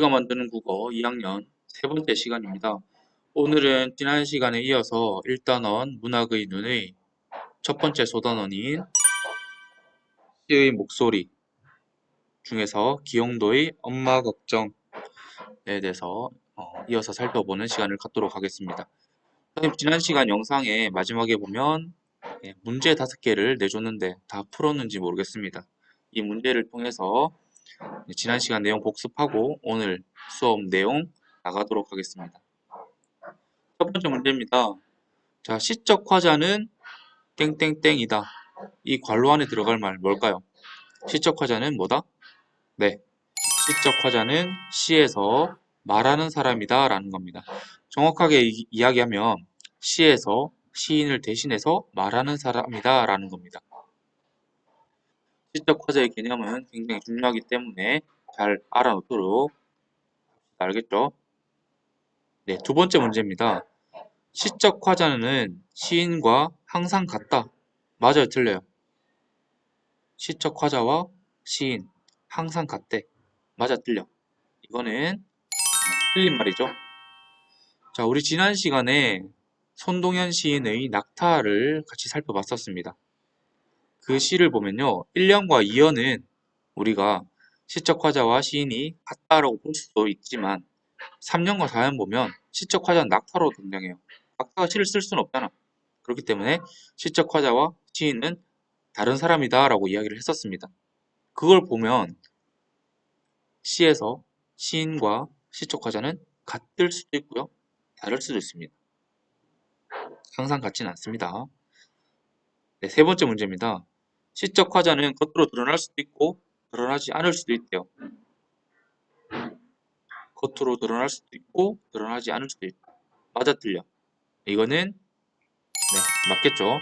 우리가 만드는 국어 2학년 세 번째 시간입니다. 오늘은 지난 시간에 이어서 1단원 문학의 눈의 첫 번째 소단원인 시의 목소리 중에서 기영도의 엄마 걱정에 대해서 이어서 살펴보는 시간을 갖도록 하겠습니다. 선생님, 지난 시간 영상의 마지막에 보면 문제 5개를 내줬는데 다 풀었는지 모르겠습니다. 이 문제를 통해서 지난 시간 내용 복습하고 오늘 수업 내용 나가도록 하겠습니다. 첫 번째 문제입니다. 자, 시적 화자는 땡땡땡이다. 이 괄호 안에 들어갈 말 뭘까요? 시적 화자는 뭐다? 네, 시적 화자는 시에서 말하는 사람이다 라는 겁니다. 정확하게 이야기하면 시에서 시인을 대신해서 말하는 사람이다 라는 겁니다. 시적 화자의 개념은 굉장히 중요하기 때문에 잘 알아놓도록 알겠죠? 네, 두 번째 문제입니다. 시적 화자는 시인과 항상 같다. 맞아요, 틀려요? 시적 화자와 시인 항상 같대. 맞아, 틀려? 이거는 틀린 말이죠. 자, 우리 지난 시간에 손동현 시인의 낙타를 같이 살펴봤었습니다. 그 시를 보면요, 1년과 2년은 우리가 시적 화자와 시인이 같다라고 볼 수도 있지만 3년과 4년 보면 시적 화자는 낙타로 등장해요. 낙타가 시를 쓸 수는 없잖아. 그렇기 때문에 시적 화자와 시인은 다른 사람이다 라고 이야기를 했었습니다. 그걸 보면 시에서 시인과 시적 화자는 같을 수도 있고요. 다를 수도 있습니다. 항상 같지는 않습니다. 네, 세 번째 문제입니다. 시적 화자는 겉으로 드러날 수도 있고 드러나지 않을 수도 있대요. 겉으로 드러날 수도 있고 드러나지 않을 수도 있다. 맞아, 틀려? 이거는 네, 맞겠죠.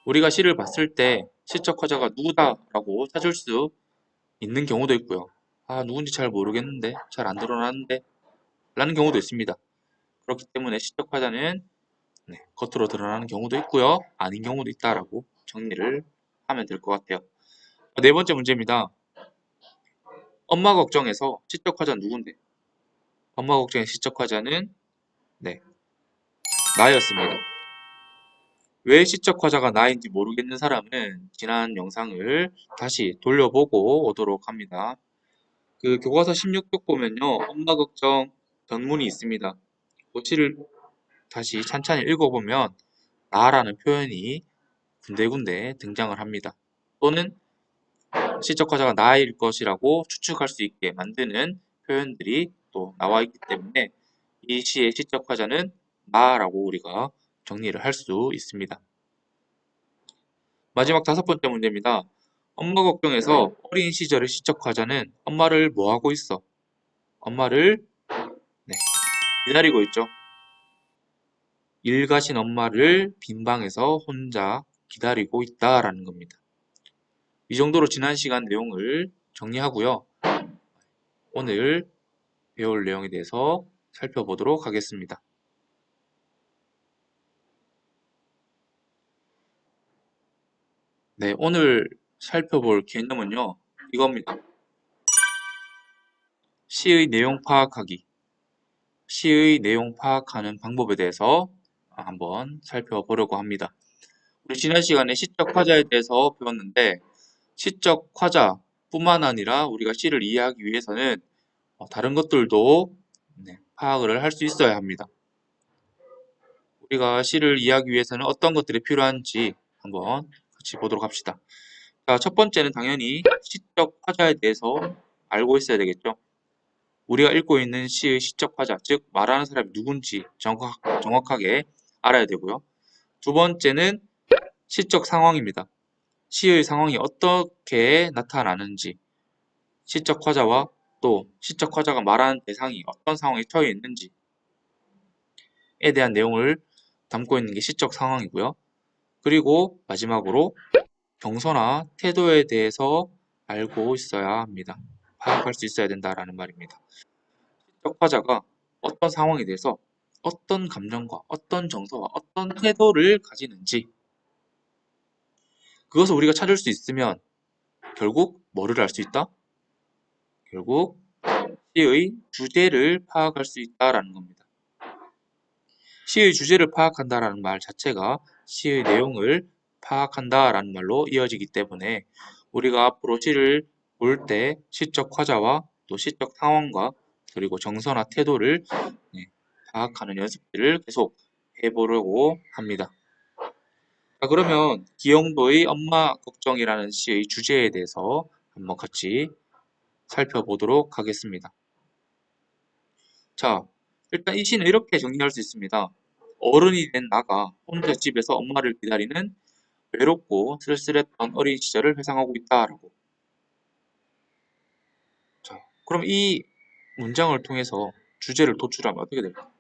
우리가 시를 봤을 때 시적 화자가 누구다라고 찾을 수 있는 경우도 있고요. 아, 누군지 잘 모르겠는데, 잘 안 드러나는데 라는 경우도 있습니다. 그렇기 때문에 시적 화자는 겉으로 드러나는 경우도 있고요. 아닌 경우도 있다라고 정리를 하면 될 것 같아요. 네 번째 문제입니다. 엄마 걱정에서 시적 화자는 누군데? 엄마 걱정의 시적 화자는 나였습니다. 왜 시적 화자가 나인지 모르겠는 사람은 지난 영상을 다시 돌려보고 오도록 합니다. 그 교과서 16쪽 보면요, 엄마 걱정 전문이 있습니다. 그 시를 다시 찬찬히 읽어보면 나라는 표현이 군데군데 등장을 합니다. 또는 시적 화자가 나일 것이라고 추측할 수 있게 만드는 표현들이 또 나와 있기 때문에 이 시의 시적 화자는 나라고 우리가 정리를 할 수 있습니다. 마지막 5번째 문제입니다. 엄마 걱정에서 어린 시절의 시적 화자는 엄마를 뭐 하고 있어? 엄마를 기다리고 있죠. 일 가신 엄마를 빈 방에서 혼자 기다리고 있다라는 겁니다. 이 정도로 지난 시간 내용을 정리하고요. 오늘 배울 내용에 대해서 살펴보도록 하겠습니다. 네, 오늘 살펴볼 개념은요, 이겁니다. 시의 내용 파악하기. 시의 내용 파악하는 방법에 대해서 한번 살펴보려고 합니다. 우리 지난 시간에 시적 화자에 대해서 배웠는데 시적 화자뿐만 아니라 우리가 시를 이해하기 위해서는 다른 것들도 파악을 할 수 있어야 합니다. 우리가 시를 이해하기 위해서는 어떤 것들이 필요한지 한번 같이 보도록 합시다. 자, 첫 번째는 당연히 시적 화자에 대해서 알고 있어야 되겠죠. 우리가 읽고 있는 시의 시적 화자, 즉 말하는 사람이 누군지 정확하게 알아야 되고요. 두 번째는 시적 상황입니다. 시의 상황이 어떻게 나타나는지, 시적 화자와 또 시적 화자가 말하는 대상이 어떤 상황에 처해 있는지에 대한 내용을 담고 있는 게 시적 상황이고요. 그리고 마지막으로 정서나 태도에 대해서 알고 있어야 합니다. 파악할 수 있어야 된다라는 말입니다. 시적 화자가 어떤 상황에 대해서 어떤 감정과 어떤 정서와 어떤 태도를 가지는지 그것을 우리가 찾을 수 있으면 결국 뭐를 알 수 있다? 결국 시의 주제를 파악할 수 있다라는 겁니다. 시의 주제를 파악한다라는 말 자체가 시의 내용을 파악한다라는 말로 이어지기 때문에 우리가 앞으로 시를 볼 때 시적 화자와 또 시적 상황과 그리고 정서나 태도를 파악하는 연습들을 계속 해보려고 합니다. 자, 그러면 기영도의 엄마 걱정이라는 시의 주제에 대해서 한번 같이 살펴보도록 하겠습니다. 자, 일단 이 시는 이렇게 정리할 수 있습니다. 어른이 된 나가 혼자 집에서 엄마를 기다리는 외롭고 쓸쓸했던 어린 시절을 회상하고 있다라고. 자, 그럼 이 문장을 통해서 주제를 도출하면 어떻게 될까?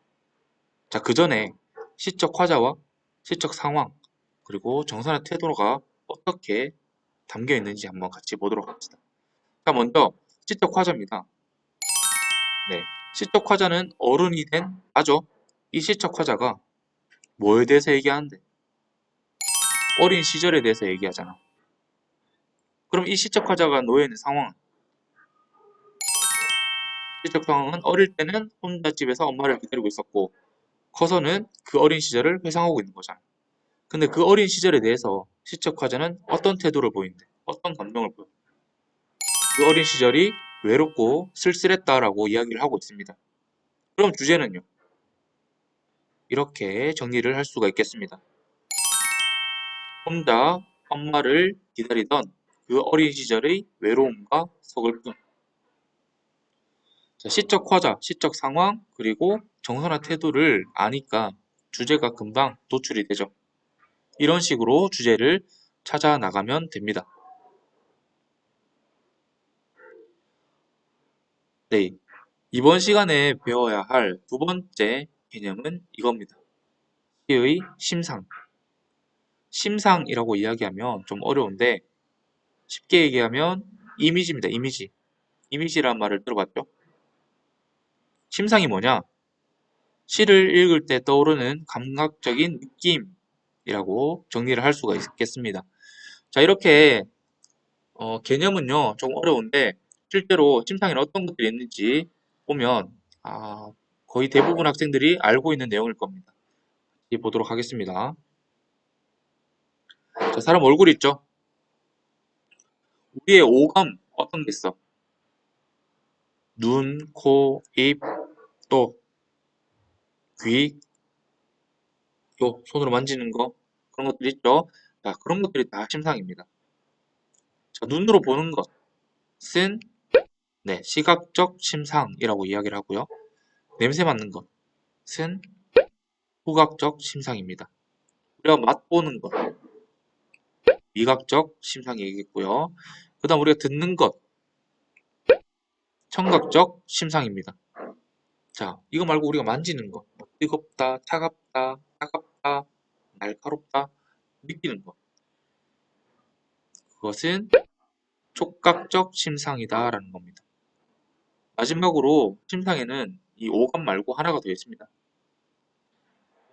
자, 그 전에 시적 화자와 시적 상황 그리고 정서나 태도가 어떻게 담겨 있는지 한번 같이 보도록 합시다. 자, 먼저 시적 화자입니다. 네, 시적 화자는 어른이 된 나죠. 이 시적 화자가 뭐에 대해서 얘기하는데? 어린 시절에 대해서 얘기하잖아. 그럼 이 시적 화자가 놓여 있는 상황은? 시적 상황은 어릴 때는 혼자 집에서 엄마를 기다리고 있었고 커서는 그 어린 시절을 회상하고 있는 거잖아. 근데 그 어린 시절에 대해서 시적 화자는 어떤 태도를 보이는데? 어떤 감정을 보여? 그 어린 시절이 외롭고 쓸쓸했다라고 이야기를 하고 있습니다. 그럼 주제는요? 이렇게 정리를 할 수가 있겠습니다. 혼자 엄마를 기다리던 그 어린 시절의 외로움과 서글픔. 자, 시적 화자, 시적 상황, 그리고 정서나 태도를 아니까 주제가 금방 도출이 되죠. 이런 식으로 주제를 찾아 나가면 됩니다. 네, 이번 시간에 배워야 할 두 번째 개념은 이겁니다. 시의 심상. 심상이라고 이야기하면 좀 어려운데 쉽게 얘기하면 이미지입니다. 이미지. 이미지란 말을 들어봤죠? 심상이 뭐냐? 시를 읽을 때 떠오르는 감각적인 느낌이라고 정리를 할 수가 있겠습니다. 자, 이렇게 개념은요 좀 어려운데 실제로 심상에는 어떤 것들이 있는지 보면 거의 대부분 학생들이 알고 있는 내용일 겁니다. 이 보도록 하겠습니다. 자, 사람 얼굴 있죠? 우리의 오감 어떤 게 있어? 눈, 코, 입, 또 귀, 또 손으로 만지는 거 그런 것들 있죠? 자, 그런 것들이 다 심상입니다. 자, 눈으로 보는 것은 시각적 심상이라고 이야기를 하고요. 냄새 맡는 것은 후각적 심상입니다. 우리가 맛보는 것, 미각적 심상이 얘기했고요. 그 다음 우리가 듣는 것, 청각적 심상입니다. 자, 이거 말고 우리가 만지는 것, 뜨겁다, 차갑다, 따갑다, 날카롭다, 느끼는 것. 그것은 촉각적 심상이다라는 겁니다. 마지막으로 심상에는 이 오감 말고 하나가 더 있습니다.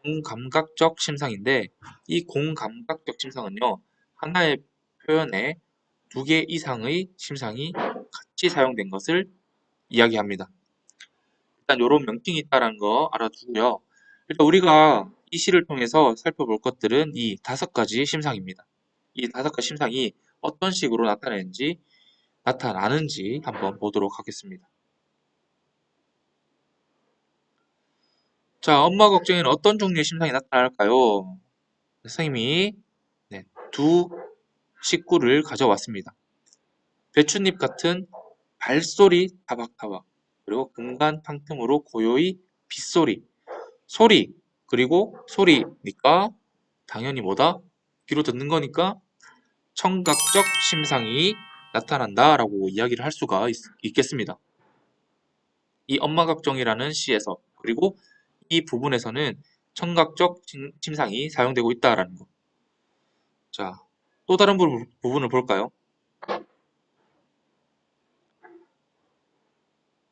공감각적 심상인데 이 공감각적 심상은요. 하나의 표현에 두 개 이상의 심상이 같이 사용된 것을 이야기합니다. 일단 이런 명칭이 있다는 거 알아두고요. 일단 우리가 이 시를 통해서 살펴볼 것들은 이 다섯 가지 심상입니다. 이 다섯 가지 심상이 어떤 식으로 나타나는지 한번 보도록 하겠습니다. 자, 엄마 걱정에는 어떤 종류의 심상이 나타날까요? 선생님이 두 식구를 가져왔습니다. 배춧잎 같은 발소리 타박타박 그리고 금간 탕틈으로 고요히 빗소리 소리 그리고 소리니까 당연히 뭐다? 귀로 듣는 거니까 청각적 심상이 나타난다 라고 이야기를 할 수가 있겠습니다. 이 엄마 걱정이라는 시에서 그리고 이 부분에서는 청각적 심상이 사용되고 있다라는 거. 자, 또 다른 부분을 볼까요?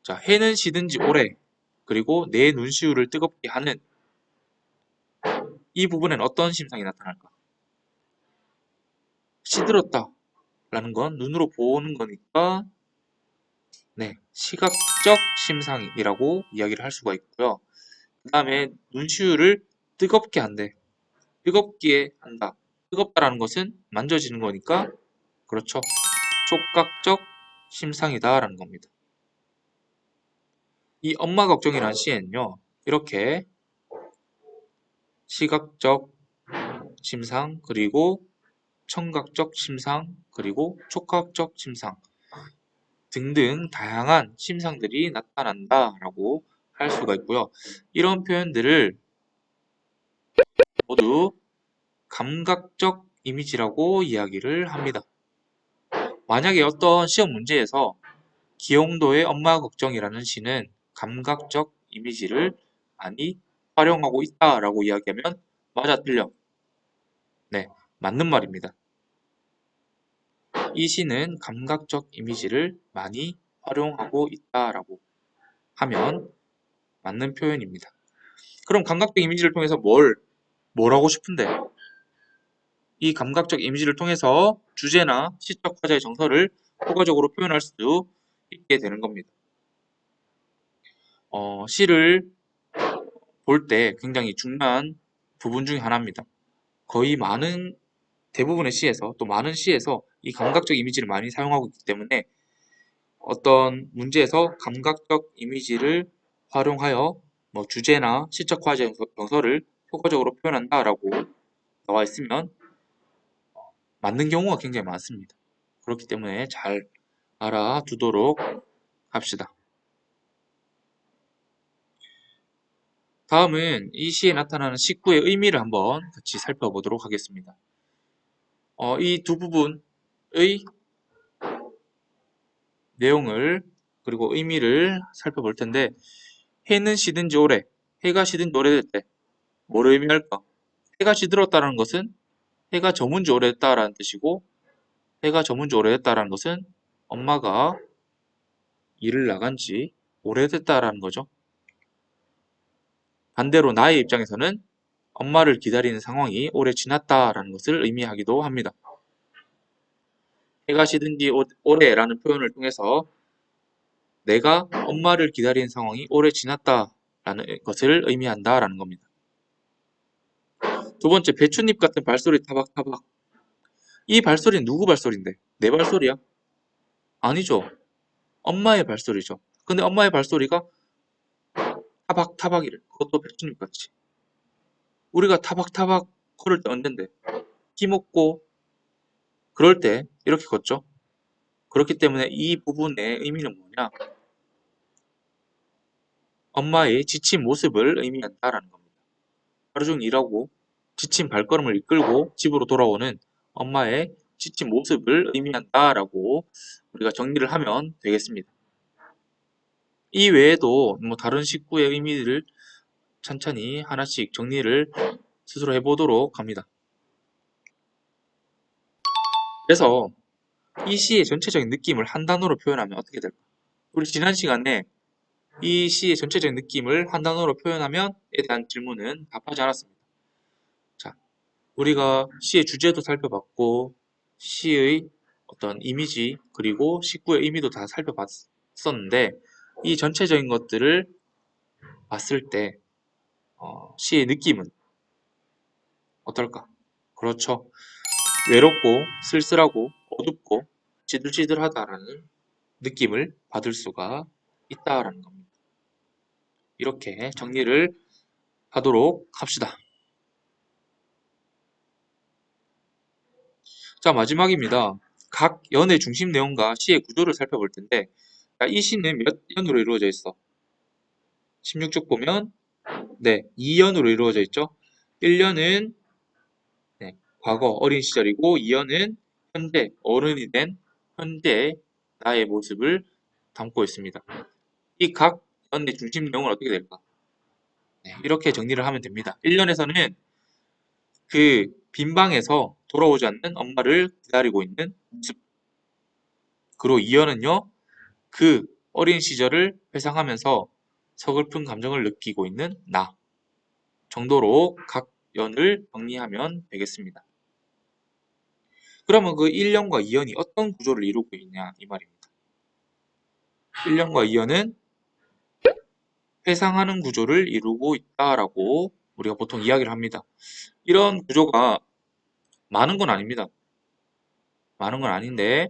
자, 해는 시든지 오래 그리고 내 눈시울을 뜨겁게 하는 이 부분엔 어떤 심상이 나타날까? 시들었다 라는 건 눈으로 보는 거니까 네, 시각적 심상이라고 이야기를 할 수가 있고요. 그 다음에 눈시울을 뜨겁게 한대. 뜨겁게 한다. 뜨겁다라는 것은 만져지는 거니까 그렇죠. 촉각적 심상이다라는 겁니다. 이 엄마 걱정이라는 시에는요. 이렇게 시각적 심상 그리고 청각적 심상 그리고 촉각적 심상 등등 다양한 심상들이 나타난다라고 할 수가 있고요. 이런 표현들을 모두 감각적 이미지라고 이야기를 합니다. 만약에 어떤 시험 문제에서 기영도의 엄마 걱정이라는 시는 감각적 이미지를 많이 활용하고 있다라고 이야기하면 맞아 틀려? 네, 맞는 말입니다. 이 시는 감각적 이미지를 많이 활용하고 있다라고 하면 맞는 표현입니다. 그럼 감각적 이미지를 통해서 뭘 하고 싶은데? 이 감각적 이미지를 통해서 주제나 시적 화자의 정서를 효과적으로 표현할 수 있게 되는 겁니다. 시를 볼 때 굉장히 중요한 부분 중에 하나입니다. 거의 대부분의 시에서 또 많은 시에서 이 감각적 이미지를 많이 사용하고 있기 때문에 어떤 문제에서 감각적 이미지를 활용하여 주제나 시적 화자의 정서를 효과적으로 표현한다라고 나와 있으면 맞는 경우가 굉장히 많습니다. 그렇기 때문에 잘 알아두도록 합시다. 다음은 이 시에 나타나는 식구의 의미를 한번 같이 살펴보도록 하겠습니다. 이 두 부분의 내용을 그리고 의미를 살펴볼 텐데 해는 시든지 오래, 해가 시든지 오래됐대. 뭐를 의미할까? 해가 시들었다는 것은 해가 저문지 오래됐다라는 뜻이고 해가 저문지 오래됐다라는 것은 엄마가 일을 나간 지 오래됐다라는 거죠. 반대로 나의 입장에서는 엄마를 기다리는 상황이 오래 지났다라는 것을 의미하기도 합니다. 해가 시든지 오래라는 표현을 통해서 내가 엄마를 기다리는 상황이 오래 지났다라는 것을 의미한다라는 겁니다. 두 번째, 배춧잎 같은 발소리 타박타박. 이 발소리는 누구 발소리인데? 내 발소리야? 아니죠. 엄마의 발소리죠. 근데 엄마의 발소리가 타박타박이래. 그것도 배춧잎 같이. 우리가 타박타박 걸을 때 언젠데? 기 먹고 그럴 때 이렇게 걷죠. 그렇기 때문에 이 부분의 의미는 뭐냐? 엄마의 지친 모습을 의미한다라는 겁니다. 하루 종일 일하고 지친 발걸음을 이끌고 집으로 돌아오는 엄마의 지친 모습을 의미한다라고 우리가 정리를 하면 되겠습니다. 이 외에도 다른 식구의 의미를 천천히 하나씩 정리를 스스로 해보도록 합니다. 그래서 이 시의 전체적인 느낌을 한 단어로 표현하면 어떻게 될까? 우리 지난 시간에 이 시의 전체적인 느낌을 한 단어로 표현하면에 대한 질문은 답하지 않았습니다. 자, 우리가 시의 주제도 살펴봤고 시의 어떤 이미지 그리고 식구의 의미도 다 살펴봤었는데 이 전체적인 것들을 봤을 때 시의 느낌은 어떨까? 그렇죠. 외롭고 쓸쓸하고 어둡고 찌들찌들하다라는 느낌을 받을 수가 있다라는 겁니다. 이렇게 정리를 하도록 합시다. 자, 마지막입니다. 각 연의 중심 내용과 시의 구조를 살펴볼 텐데 이 시는 몇 연으로 이루어져 있어? 16쪽 보면 네, 2연으로 이루어져 있죠. 1년은 과거 어린 시절이고 2년은 현재 어른이 된 현재 나의 모습을 담고 있습니다. 이 각 연의 중심 내용은 어떻게 될까? 네, 이렇게 정리를 하면 됩니다. 1년에서는 그 빈방에서 돌아오지 않는 엄마를 기다리고 있는 모습. 그리고 2년은요, 그 어린 시절을 회상하면서 서글픈 감정을 느끼고 있는 나 정도로 각 연을 정리하면 되겠습니다. 그러면 그 1년과 2년이 어떤 구조를 이루고 있냐 이 말입니다. 1년과 2년은 회상하는 구조를 이루고 있다라고 우리가 보통 이야기를 합니다. 이런 구조가 많은 건 아닙니다. 많은 건 아닌데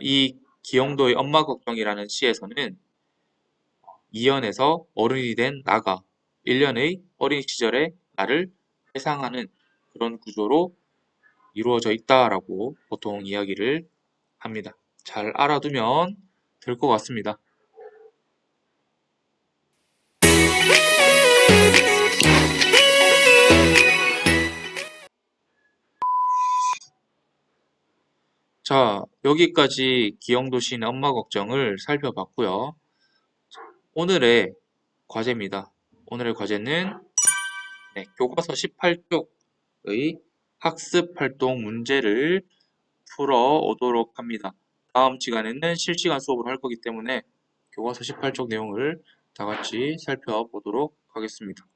이 기영도의 엄마 걱정이라는 시에서는 2년에서 어른이 된 나가 1년의 어린 시절의 나를 회상하는 그런 구조로 이루어져 있다라고 보통 이야기를 합니다. 잘 알아두면 될 것 같습니다. 자, 여기까지 기영도 시인의 엄마 걱정을 살펴봤고요. 오늘의 과제입니다. 오늘의 과제는 교과서 18쪽의 학습 활동 문제를 풀어 오도록 합니다. 다음 시간에는 실시간 수업을 할 거기 때문에 교과서 18쪽 내용을 다 같이 살펴보도록 하겠습니다.